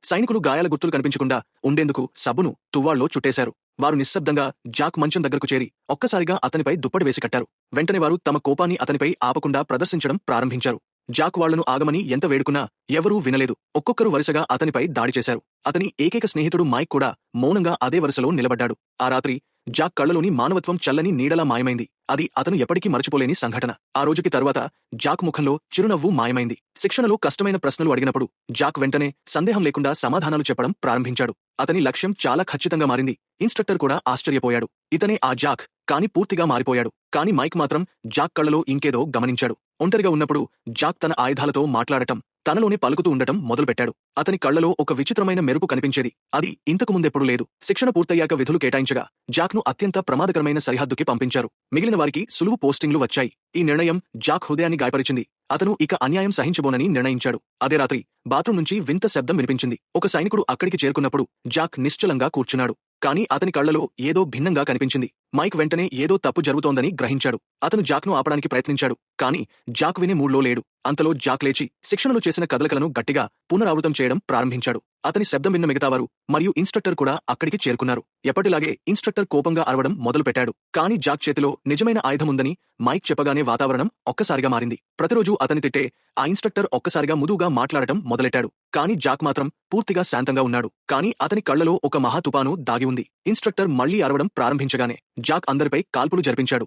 సైనికులు గాయాల గుర్తులు కనిపించకుండా ఉండేందుకు సబ్బును తువ్వాళ్లో చుట్టేశారు. వారు నిశ్శబ్దంగా జాక్ మంచం దగ్గరకు చేరి ఒక్కసారిగా అతనిపై దుప్పటి వేసి కట్టారు. వెంటనే వారు తమ కోపాన్ని అతనిపై ఆపకుండా ప్రదర్శించడం ప్రారంభించారు. జాక్ వాళ్లను ఆగమని ఎంత వేడుకున్నా ఎవరూ వినలేదు. ఒక్కొక్కరు వరుసగా అతనిపై దాడి చేశారు. అతని ఏకైక స్నేహితుడు మైక్ కూడా మౌనంగా అదే వరుసలో నిలబడ్డాడు. ఆ రాత్రి జాక్ కళ్లలోని మానవత్వం చల్లని నీడలా మాయమైంది. అది అతను ఎప్పటికీ మరచిపోలేని సంఘటన. ఆ రోజుకి తరువాత జాక్ ముఖంలో చిరునవ్వు మాయమైంది. శిక్షణలో కష్టమైన ప్రశ్నలు అడిగినప్పుడు జాక్ వెంటనే సందేహం లేకుండా సమాధానాలు చెప్పడం ప్రారంభించాడు. అతని లక్ష్యం చాలా ఖచ్చితంగా మారింది. ఇన్స్ట్రక్టర్ కూడా ఆశ్చర్యపోయాడు. ఇతనే ఆ జాక్, కాని పూర్తిగా మారిపోయాడు. కాని మైక్ మాత్రం జాక్ కళ్లలో ఇంకేదో గమనించాడు. ఒంటరిగా ఉన్నప్పుడు జాక్ తన ఆయుధాలతో మాట్లాడటం, తనలోనే పలుకుతూ ఉండటం మొదలుపెట్టాడు. అతని కళ్లలో ఒక విచిత్రమైన మెరుపు కనిపించేది. అది ఇంతకు ముందెప్పుడూ లేదు. శిక్షణ పూర్తయ్యాక విధులు కేటాయించగా జాక్ను అత్యంత ప్రమాదకరమైన సరిహద్దుకి పంపించారు. మిగిలిన వారికి సులువు పోస్టింగ్లు వచ్చాయి. ఈ నిర్ణయం జాక్ హృదయాన్ని గాయపరిచింది. అతను ఇక అన్యాయం సహించబోనని నిర్ణయించాడు. అదే రాత్రి బాత్రూం నుంచి వింత శబ్దం వినిపించింది. ఒక సైనికుడు అక్కడికి చేరుకున్నప్పుడు జాక్ నిశ్చలంగా కూర్చున్నాడు. కాని అతని కళ్లలో ఏదో భిన్నంగా కనిపించింది. మైక్ వెంటనే ఏదో తప్పు జరుగుతోందని గ్రహించాడు. అతను జాక్ను ఆపడానికి ప్రయత్నించాడు. కాని జాక్ వినే మూడ్లో లేడు. అంతలో జాక్ లేచి శిక్షణలో చేసిన కదలికలను గట్టిగా పునరావృతం చేయడం ప్రారంభించాడు. అతని శబ్దం విన్న మిగతావారు మరియు ఇన్స్ట్రక్టర్ కూడా అక్కడికి చేరుకున్నారు. ఎప్పటిలాగే ఇన్స్ట్రక్టర్ కోపంగా అరవడం మొదలుపెట్టాడు. కాని జాక్ చేతిలో నిజమైన ఆయుధముందని మైక్ చెప్పగానే వాతావరణం ఒక్కసారిగా మారింది. ప్రతిరోజు అతని తిట్టే ఆ ఇన్స్ట్రక్టర్ ఒక్కసారిగా మృదువుగా మాట్లాడటం మొదలెట్టాడు. కాని జాక్ మాత్రం పూర్తిగా శాంతంగా ఉన్నాడు. కాని అతని కళ్లలో ఒక మహా తుపాను దాగి ఉంది. ఇన్స్ట్రక్టర్ మళ్లీ అరవడం ప్రారంభించగానే జాక్ అందరిపై కాల్పులు జరిపించాడు.